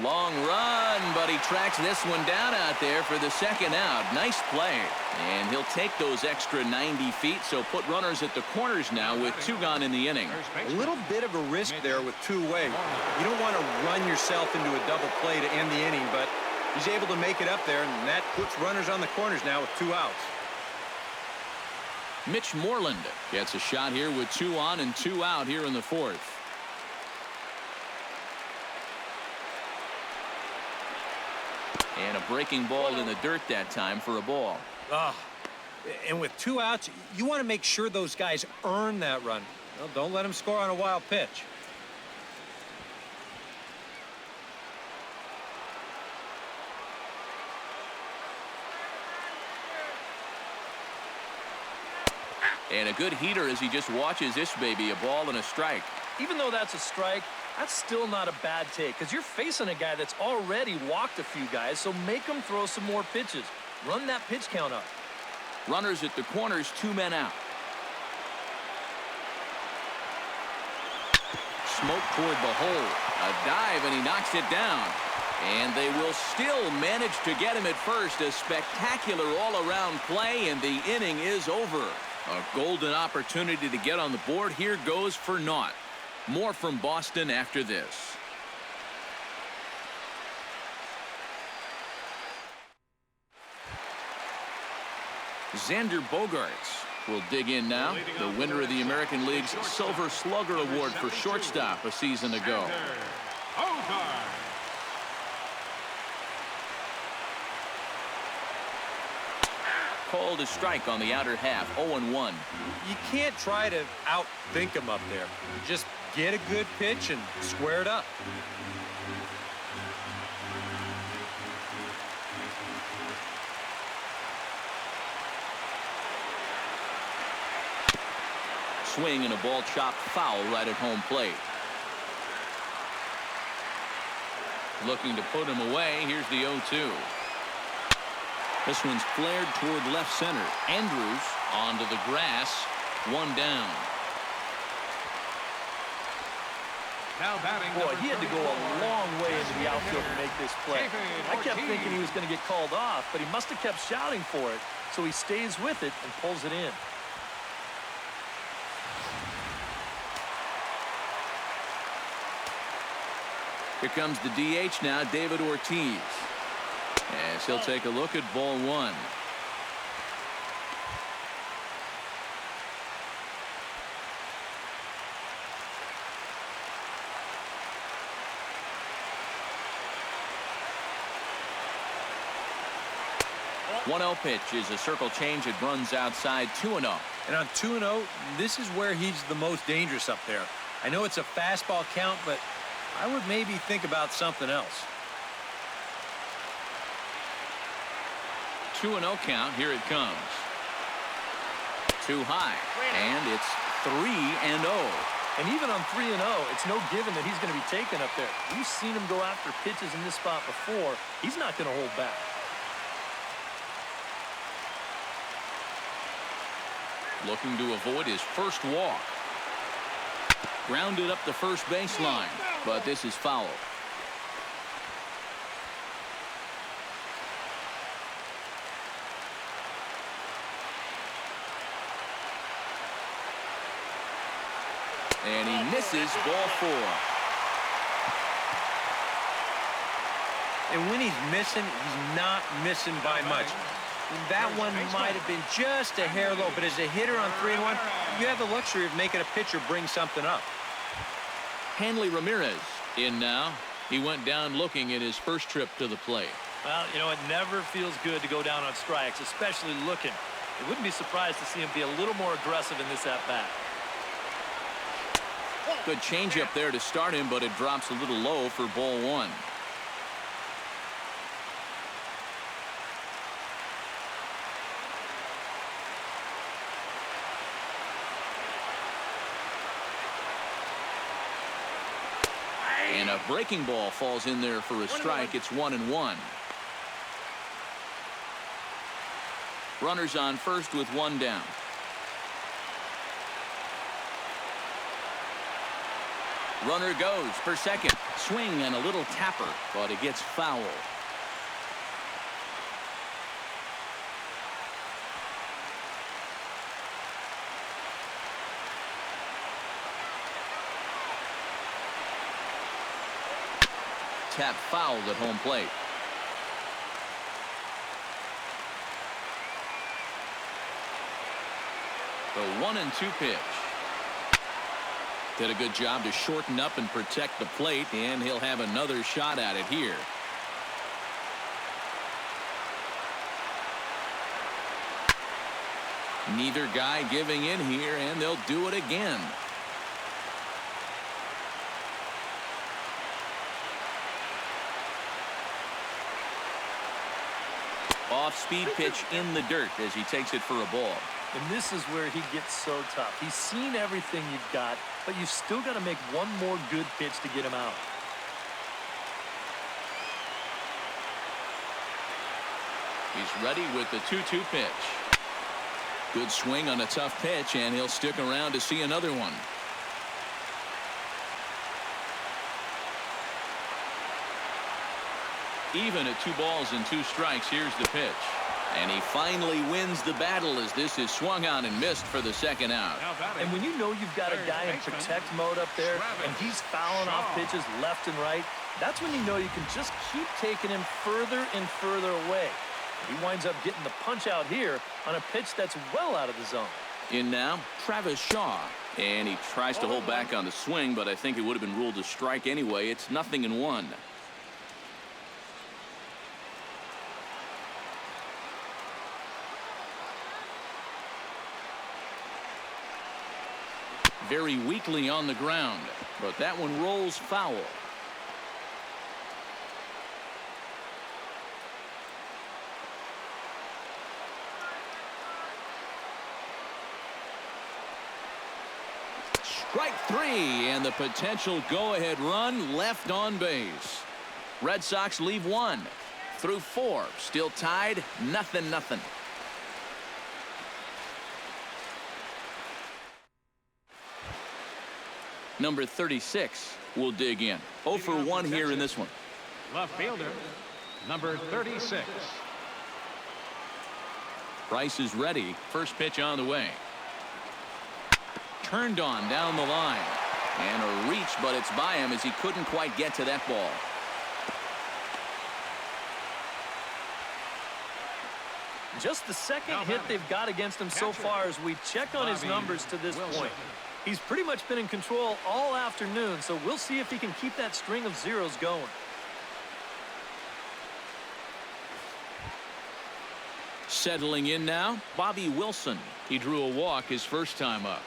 [SPEAKER 1] Long run, but he tracks this one down out there for the second out. Nice play. And he'll take those extra 90 feet, so put runners at the corners now with 2 gone in the inning.
[SPEAKER 2] A little bit of a risk there with 2 away. You don't want to run yourself into a double play to end the inning, but he's able to make it up there, and that puts runners on the corners now with 2 outs.
[SPEAKER 1] Mitch Moreland gets a shot here with 2 on and 2 out here in the 4th. And a breaking ball in the dirt that time for a ball.
[SPEAKER 2] And with 2 outs, you want to make sure those guys earn that run. Well, don't let them score on a wild pitch.
[SPEAKER 1] And a good heater as he just watches this baby, a ball and a strike.
[SPEAKER 4] Even though that's a strike, that's still not a bad take because you're facing a guy that's already walked a few guys, so make him throw some more pitches. Run that pitch count up.
[SPEAKER 1] Runners at the corners, 2 men out. Smoke toward the hole. A dive, and he knocks it down. And they will still manage to get him at first. A spectacular all-around play, and the inning is over. A golden opportunity to get on the board here goes for naught. More from Boston after this. Xander Bogaerts will dig in now. The winner of the American League's Silver Slugger Award for shortstop a season ago. Called a strike on the outer half, 0-1.
[SPEAKER 2] You can't try to outthink him up there. Just get a good pitch and square it up.
[SPEAKER 1] Swing and a ball chopped foul right at home plate. Looking to put him away. Here's the 0-2. This one's flared toward left center. Andrews onto the grass. 1 down.
[SPEAKER 3] Now batting.
[SPEAKER 4] Boy, he had to go a long way into the outfield to make this play. I kept thinking he was going to get called off, but he must have kept shouting for it, so he stays with it and pulls it in.
[SPEAKER 1] Here comes the DH now, David Ortiz. As he'll take a look at ball 1. One-0 pitch is a circle change. It runs outside 2-0.
[SPEAKER 2] And on 2-0, this is where he's the most dangerous up there. I know it's a fastball count, but I would maybe think about something else.
[SPEAKER 1] 2-0 count. Here it comes. Too high. And it's 3-0.
[SPEAKER 4] And even on 3-0, it's no given that he's going to be taken up there. We've seen him go after pitches in this spot before. He's not going to hold back.
[SPEAKER 1] Looking to avoid his first walk. Grounded up the first baseline, but this is foul. And he misses ball 4.
[SPEAKER 2] And when he's missing, he's not missing by much. That one might have been just a hair low, but as a hitter on 3-1, you have the luxury of making a pitcher bring something up.
[SPEAKER 1] Hanley Ramirez in now. He went down looking at his first trip to the plate.
[SPEAKER 4] Well, you know, it never feels good to go down on strikes, especially looking. I wouldn't be surprised to see him be a little more aggressive in this at-bat.
[SPEAKER 1] Good changeup there to start him, but it drops a little low for ball 1. And a breaking ball falls in there for a strike. It's 1-1. Runners on first with 1 down. Runner goes for second. Swing and a little tapper, but it gets foul. Tap fouled at home plate. The 1-2 pitch. Did a good job to shorten up and protect the plate, and he'll have another shot at it here. Neither guy giving in here, and they'll do it again. Off-speed pitch in the dirt as he takes it for a ball.
[SPEAKER 4] And this is where he gets so tough. He's seen everything you've got, but you've still got to make one more good pitch to get him out.
[SPEAKER 1] He's ready with the 2-2 pitch. Good swing on a tough pitch, and he'll stick around to see another one. Even at 2 balls and 2 strikes, here's the pitch. And he finally wins the battle as this is swung on and missed for the second out.
[SPEAKER 4] And when you know you've got a guy in protect mode up there and he's fouling off pitches left and right, that's when you know you can just keep taking him further and further away. He winds up getting the punch out here on a pitch that's well out of the zone.
[SPEAKER 1] In now, Travis Shaw. And he tries to hold back on the swing, but I think it would have been ruled a strike anyway. It's 0-1. Very weakly on the ground, but that one rolls foul. Strike 3, and the potential go-ahead run left on base. Red Sox leave 1 through 4, still tied 0-0. Number 36 will dig in. 0 for 1 here in this one.
[SPEAKER 3] Left fielder, number 36.
[SPEAKER 1] Price is ready. First pitch on the way. Turned on down the line. And a reach, but it's by him as he couldn't quite get to that ball.
[SPEAKER 4] Just the second hit they've got against him so far as we check on his numbers to this point. He's pretty much been in control all afternoon, so we'll see if he can keep that string of zeros going.
[SPEAKER 1] Settling in now, Bobby Wilson. He drew a walk his first time up.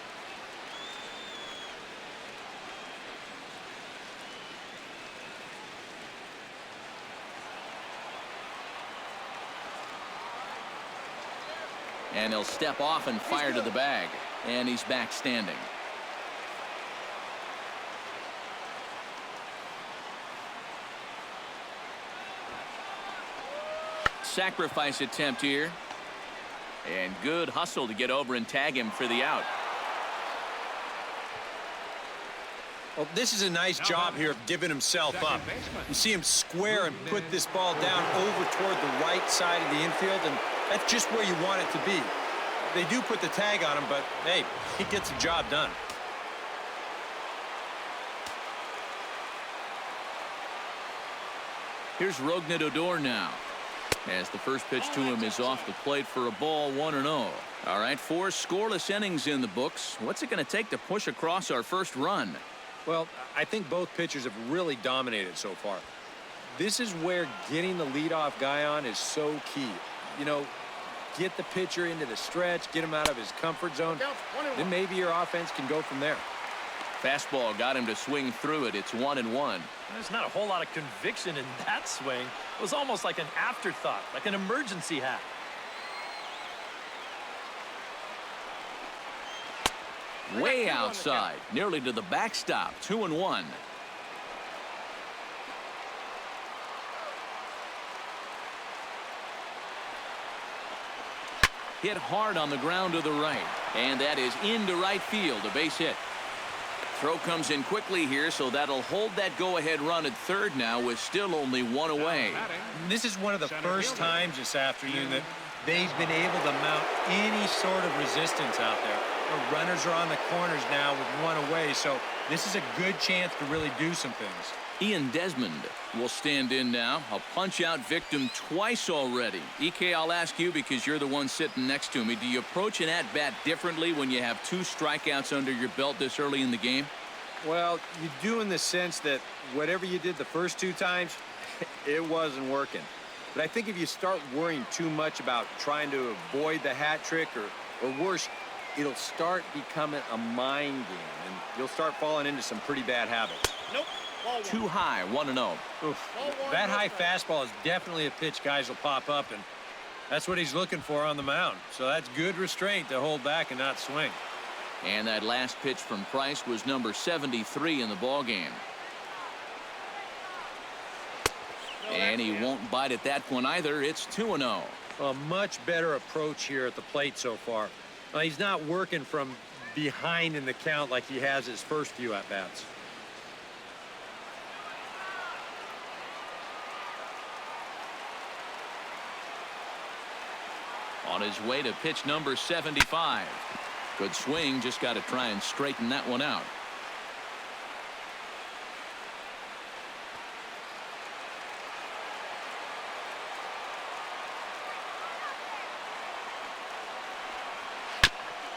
[SPEAKER 1] And he'll step off and fire to the bag. And he's back standing. Sacrifice attempt here. And good hustle to get over and tag him for the out.
[SPEAKER 2] Well, this is a nice job here of giving himself up. You see him square and put this ball down over toward the right side of the infield, and that's just where you want it to be. They do put the tag on him, but hey, he gets the job done.
[SPEAKER 1] Here's Rougned Odor now, as the first pitch to him is off the plate for a ball, 1-0. All right, 4 scoreless innings in the books. What's it going to take to push across our first run?
[SPEAKER 2] Well, I think both pitchers have really dominated so far. This is where getting the leadoff guy on is so key. You know, get the pitcher into the stretch, get him out of his comfort zone, then maybe your offense can go from there.
[SPEAKER 1] Fastball got him to swing through it. It's 1-1.
[SPEAKER 4] There's not a whole lot of conviction in that swing. It was almost like an afterthought, like an emergency hack.
[SPEAKER 1] Way outside, nearly to the backstop. 2-1. Hit hard on the ground to the right, and that is into right field, a base hit. Throw comes in quickly here, so that'll hold that go-ahead run at third now with still only 1 away.
[SPEAKER 2] This is one of the first times this afternoon that they've been able to mount any sort of resistance out there. The runners are on the corners now with 1 away, so this is a good chance to really do some things.
[SPEAKER 1] Ian Desmond will stand in now. A punch-out victim twice already. EK, I'll ask you because you're the one sitting next to me. Do you approach an at-bat differently when you have 2 strikeouts under your belt this early in the game?
[SPEAKER 2] Well, you do in the sense that whatever you did the first 2 times, it wasn't working. But I think if you start worrying too much about trying to avoid the hat trick or worse, it'll start becoming a mind game, and you'll start falling into some pretty bad habits.
[SPEAKER 4] Nope.
[SPEAKER 1] Too high, 1-0.
[SPEAKER 2] That high fastball is definitely a pitch guys will pop up, and That's what he's looking for on the mound. So that's good restraint to hold back and not swing.
[SPEAKER 1] And that last pitch from Price was number 73 in the ballgame. And he won't bite at that one either. It's 2-0.
[SPEAKER 2] A much better approach here at the plate so far. He's not working from behind in the count like he has his first few at-bats.
[SPEAKER 1] On his way to pitch number 75. Good swing, just got to try and straighten that one out.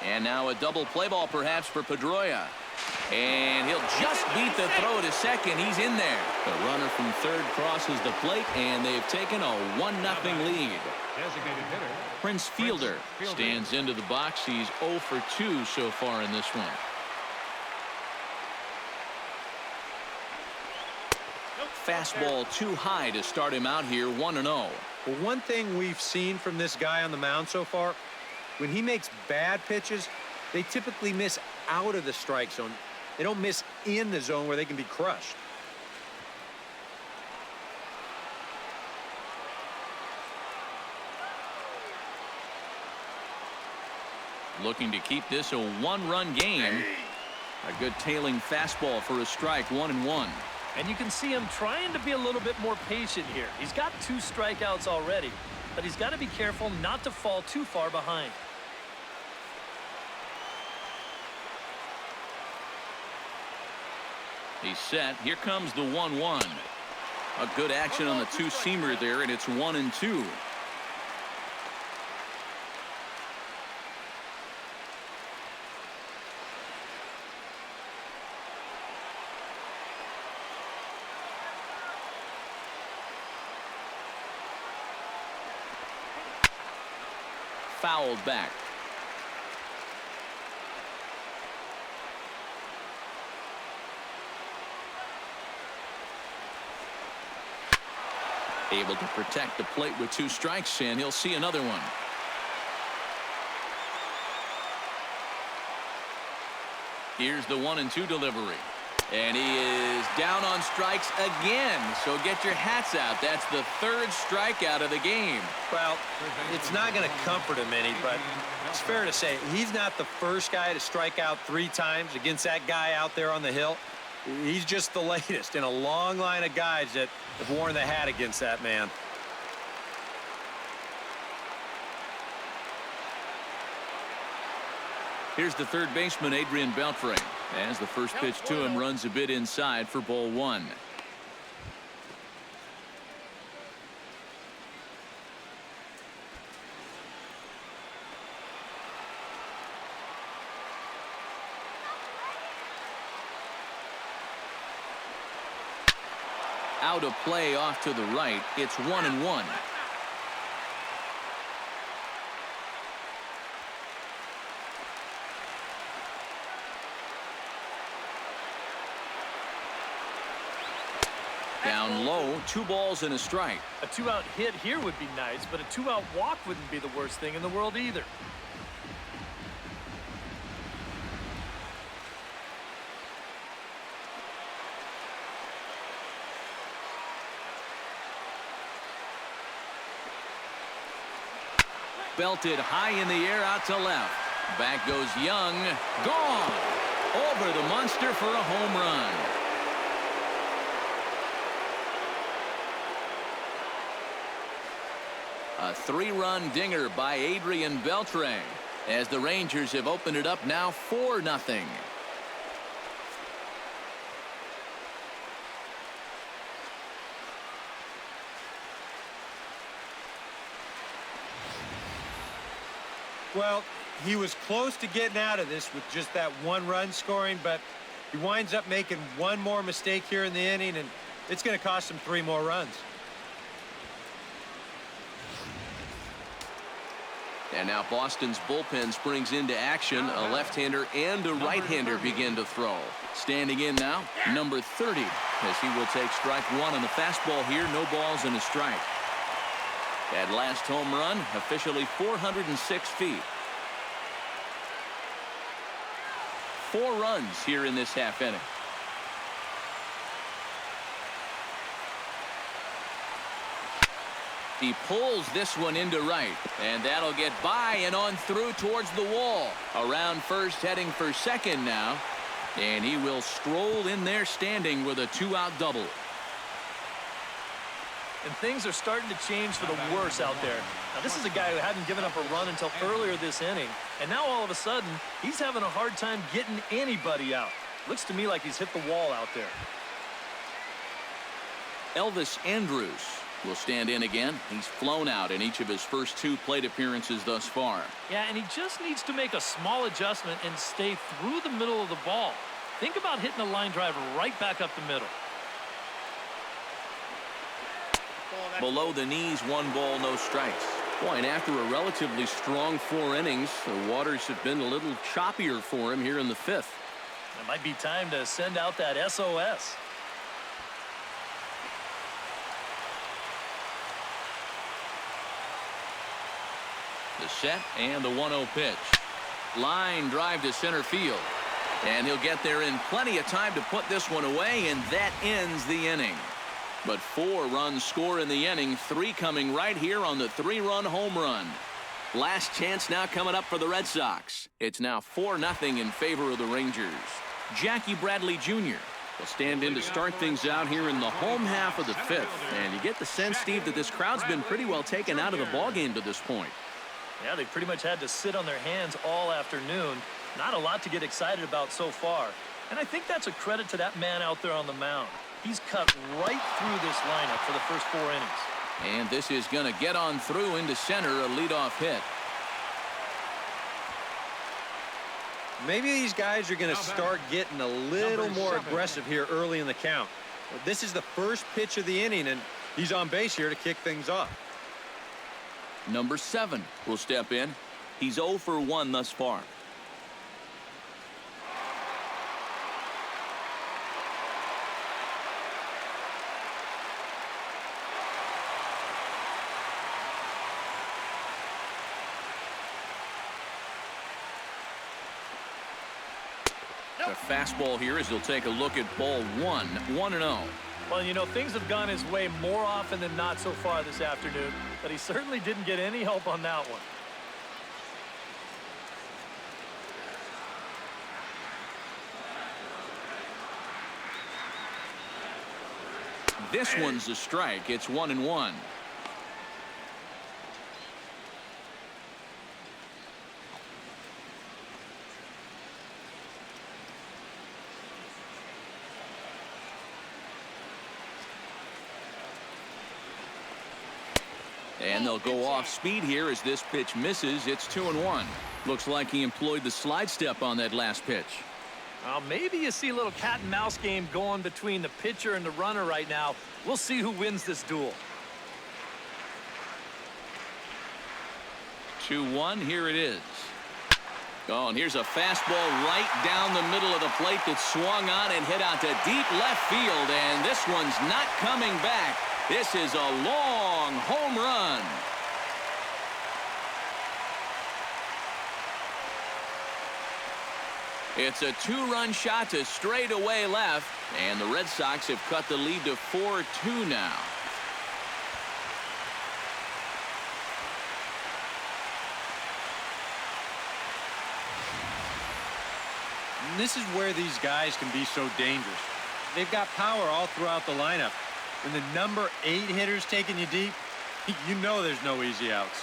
[SPEAKER 1] And now a double play ball perhaps for Pedroia. And he'll just beat the throw to second. He's in there. The runner from third crosses the plate, and they've taken a 1-0 lead.
[SPEAKER 3] Designated hitter.
[SPEAKER 1] Prince Fielder stands into the box. He's 0 for 2 so far in this one. Fastball too high to start him out here, 1-0.
[SPEAKER 2] Well, one thing we've seen from this guy on the mound so far, when he makes bad pitches, they typically miss out of the strike zone. They don't miss in the zone where they can be crushed.
[SPEAKER 1] Looking to keep this a one-run game. A good tailing fastball for a strike, 1-1.
[SPEAKER 4] And you can see him trying to be a little bit more patient here. He's got 2 strikeouts already, but he's got to be careful not to fall too far behind.
[SPEAKER 1] He's set. Here comes the 1-1. A good action on the two-seamer there, and it's 1-2. Fouled back. Able to protect the plate with 2 strikes, and he'll see another one. Here's the 1-2 delivery. And he is down on strikes again. So get your hats out. That's the 3rd strikeout of the game.
[SPEAKER 2] Well, it's not going to comfort him any, but it's fair to say he's not the first guy to strike out 3 times against that guy out there on the hill. He's just the latest in a long line of guys that have worn the hat against that man.
[SPEAKER 1] Here's the third baseman, Adrian Beltre. As the first pitch to him runs a bit inside for ball 1. Out of play off to the right. It's 1-1. Down low, 2 balls and a strike.
[SPEAKER 4] A 2-out hit here would be nice, but a 2-out walk wouldn't be the worst thing in the world either.
[SPEAKER 1] Belted high in the air out to left. Back goes Young. Gone. Over the monster for a home run. A 3-run dinger by Adrian Beltre as the Rangers have opened it up now 4-0.
[SPEAKER 2] Well, he was close to getting out of this with just that 1-run scoring, but he winds up making one more mistake here in the inning, and it's going to cost him 3 more runs.
[SPEAKER 1] And now Boston's bullpen springs into action. A left-hander and a right-hander begin to throw. Standing in now, number 30, as he will take strike 1 on the fastball here. No balls and a strike. That last home run, officially 406 feet. 4 runs here in this half inning. He pulls this one into right, and that'll get by and on through towards the wall. Around first, heading for second now, and he will stroll in there standing with a 2-out double.
[SPEAKER 4] And things are starting to change for the worse out there. Now, this is a guy who hadn't given up a run until earlier this inning, and now all of a sudden, he's having a hard time getting anybody out. Looks to me like he's hit the wall out there.
[SPEAKER 1] Elvis Andrus will stand in again. He's flown out in each of his first 2 plate appearances thus far.
[SPEAKER 4] Yeah, and he just needs to make a small adjustment and stay through the middle of the ball. Think about hitting a line drive right back up the middle.
[SPEAKER 1] Below the knees, 1 ball, no strikes. Boy, and after a relatively strong 4 innings, the waters have been a little choppier for him here in the 5th.
[SPEAKER 4] It might be time to send out that SOS.
[SPEAKER 1] The set and the 1-0 pitch. Line drive to center field. And he'll get there in plenty of time to put this one away, and that ends the inning. But 4 runs score in the inning, 3 coming right here on the 3-run home run. Last chance now coming up for the Red Sox. It's now 4-0 in favor of the Rangers. Jackie Bradley Jr. will stand in to start things out here in the home half of the 5th. And you get the sense, Steve, that this crowd's been pretty well taken out of the ballgame to this point.
[SPEAKER 4] Yeah, they pretty much had to sit on their hands all afternoon. Not a lot to get excited about so far. And I think that's a credit to that man out there on the mound. He's cut right through this lineup for the first 4 innings.
[SPEAKER 1] And this is going to get on through into center, a leadoff hit.
[SPEAKER 2] Maybe these guys are going to start getting a little more aggressive here early in the count. This is the first pitch of the inning, and he's on base here to kick things off.
[SPEAKER 1] Number 7 will step in. He's 0 for 1 thus far. The fastball here as he'll take a look at ball 1, 1-0.
[SPEAKER 4] Well, you know, things have gone his way more often than not so far this afternoon, but he certainly didn't get any help on that one.
[SPEAKER 1] This one's a strike. It's 1-1. And they'll go off speed here as this pitch misses. It's 2-1. Looks like he employed the slide step on that last pitch.
[SPEAKER 4] Maybe you see a little cat and mouse game going between the pitcher and the runner right now. We'll see who wins this duel.
[SPEAKER 1] 2-1. Here it is. Oh, and here's a fastball right down the middle of the plate that swung on and hit out to deep left field. And this one's not coming back. This is a long home run. It's a 2-run shot to straightaway left, and the Red Sox have cut the lead to 4-2 now.
[SPEAKER 2] And this is where these guys can be so dangerous. They've got power all throughout the lineup. When the number 8 hitter's taking you deep, you know there's no easy outs.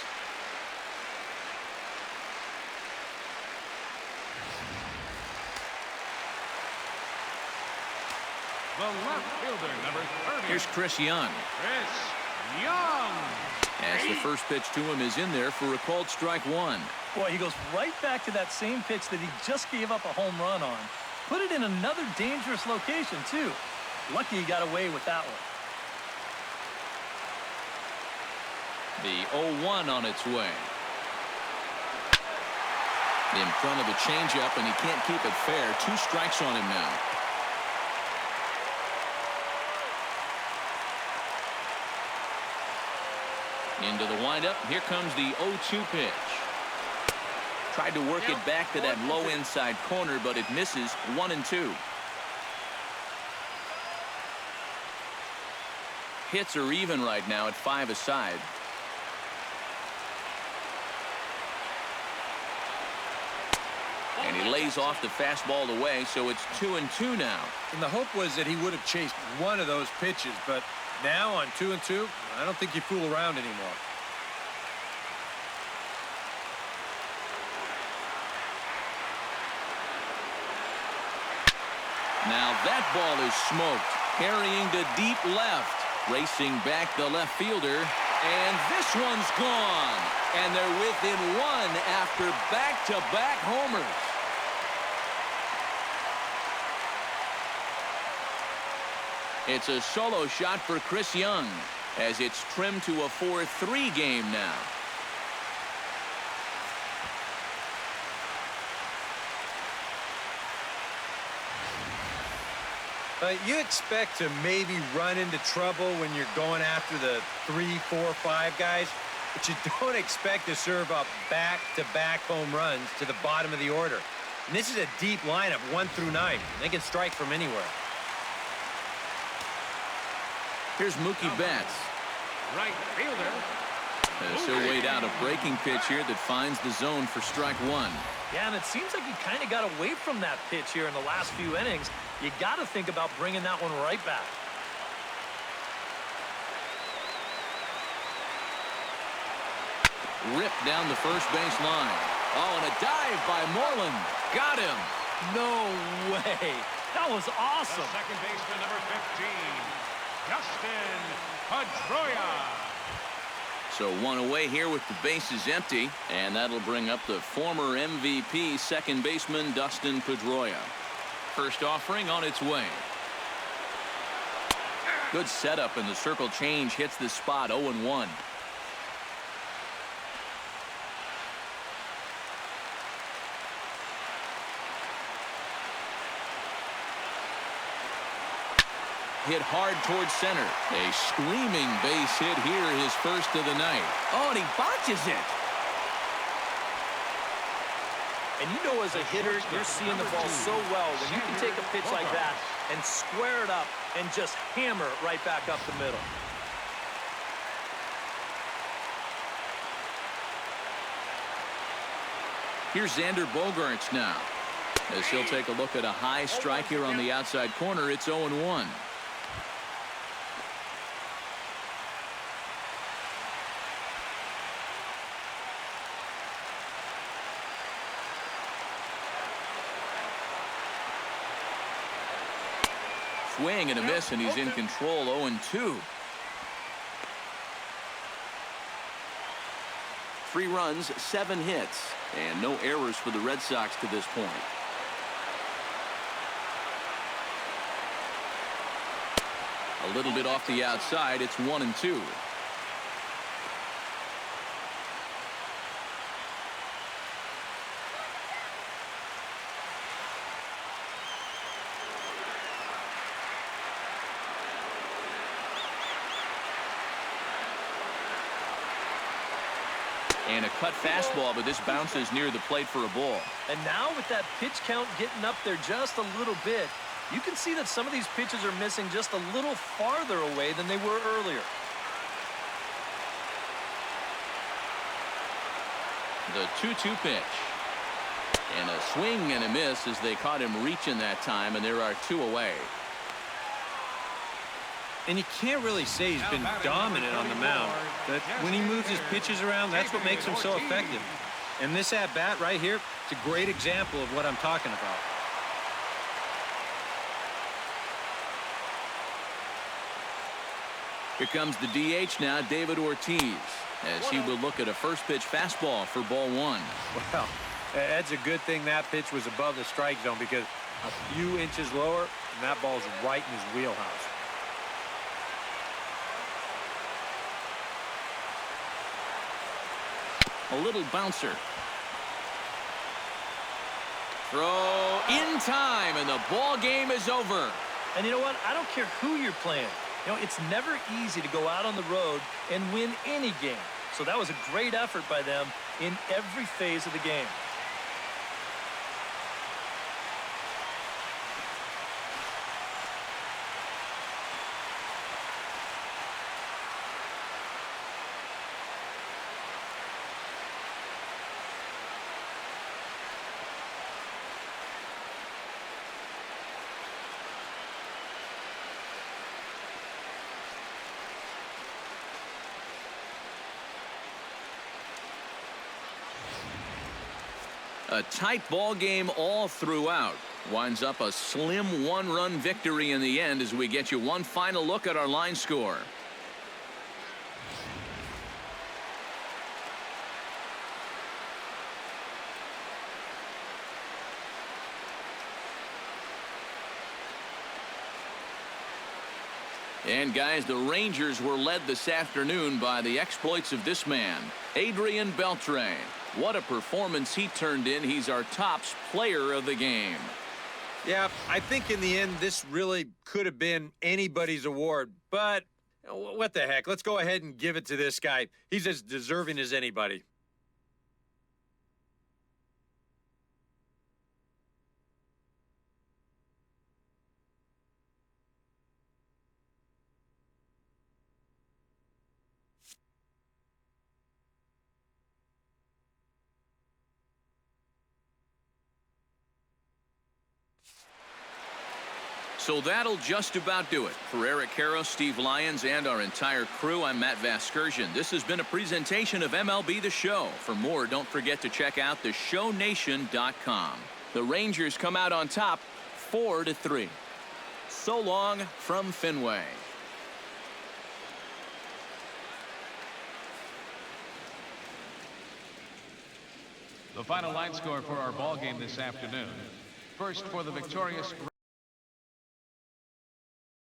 [SPEAKER 3] The left fielder, number 30.
[SPEAKER 1] Here's Chris Young.
[SPEAKER 3] Chris Young.
[SPEAKER 1] As the first pitch to him is in there for a called strike 1.
[SPEAKER 4] Boy, he goes right back to that same pitch that he just gave up a home run on. Put it in another dangerous location, too. Lucky he got away with that one.
[SPEAKER 1] The 0-1 on its way. In front of the changeup, and he can't keep it fair. 2 strikes on him now. Into the windup. Here comes the 0-2 pitch. Tried to work it back to that low inside corner, but it misses. 1-2. Hits are even right now at 5 aside. And he lays off the fastball away, so it's 2-2 now.
[SPEAKER 2] And the hope was that he would have chased one of those pitches, but now on 2-2, I don't think you fool around anymore.
[SPEAKER 1] Now that ball is smoked. Carrying to deep left. Racing back the left fielder. And this one's gone. And they're within one after back-to-back homers. It's a solo shot for Chris Young as it's trimmed to a 4-3 game now.
[SPEAKER 2] You expect to maybe run into trouble when you're going after the 3, 4, 5 guys, but you don't expect to serve up back-to-back home runs to the bottom of the order. And this is a deep lineup, 1 through 9. They can strike from anywhere.
[SPEAKER 1] Here's Mookie Betts.
[SPEAKER 3] Right fielder.
[SPEAKER 1] He'll wait out a breaking pitch here that finds the zone for strike 1.
[SPEAKER 4] Yeah, and it seems like he kind of got away from that pitch here in the last few innings. You got to think about bringing that one right back.
[SPEAKER 1] Ripped down the first base line. Oh, and a dive by Moreland. Got him.
[SPEAKER 4] No way. That was
[SPEAKER 3] The
[SPEAKER 4] awesome.
[SPEAKER 3] second baseman, number 15, Justin Pedroia.
[SPEAKER 1] So one away here with the bases empty, and that'll bring up the former MVP second baseman Dustin Pedroia. First offering on its way. Good setup, and the circle change hits the spot. 0-1. Hit hard towards center. A screaming base hit here, his first of the night. Oh, and he botches it.
[SPEAKER 4] And you know, as a hitter, you're seeing the ball so well when you can take a pitch like that and square it up and just hammer it right back up the middle.
[SPEAKER 1] Here's Xander Bogaerts now, as he'll take a look at a high strike here on the outside corner. It's 0-1. Swing and a miss, and he's in control. 0-2. 3 runs, 7 hits, and no errors for the Red Sox to this point. A little bit off the outside. It's 1-2. And a cut fastball, but this bounces near the plate for a ball.
[SPEAKER 4] And now with that pitch count getting up there just a little bit, you can see that some of these pitches are missing just a little farther away than they were earlier.
[SPEAKER 1] The 2-2 pitch. And a swing and a miss as they caught him reaching that time, and there are 2 away.
[SPEAKER 2] And you can't really say he's been dominant on the mound, but when he moves his pitches around, that's what makes him so effective. And this at-bat right here, it's a great example of what I'm talking about.
[SPEAKER 1] Here comes the DH now, David Ortiz, as he will look at a first pitch fastball for ball 1.
[SPEAKER 2] Well, that's a good thing that pitch was above the strike zone, because a few inches lower, and that ball's right in his wheelhouse.
[SPEAKER 1] A little bouncer. Throw in time, and the ball game is over.
[SPEAKER 4] And you know what? I don't care who you're playing. You know, it's never easy to go out on the road and win any game. So that was a great effort by them in every phase of the game.
[SPEAKER 1] A tight ball game all throughout. Winds up a slim one-run victory in the end as we get you one final look at our line score. And guys, the Rangers were led this afternoon by the exploits of this man, Adrian Beltre. What a performance he turned in. He's our tops player of the game.
[SPEAKER 2] Yeah, I think in the end, this really could have been anybody's award. But what the heck? Let's go ahead and give it to this guy. He's as deserving as anybody.
[SPEAKER 1] So that'll just about do it. For Eric Harrow, Steve Lyons, and our entire crew, I'm Matt Vasgersian. This has been a presentation of MLB The Show. For more, don't forget to check out theshownation.com. The Rangers come out on top 4-3. So long from Fenway.
[SPEAKER 3] The final line score for our ball game this afternoon. First for the victorious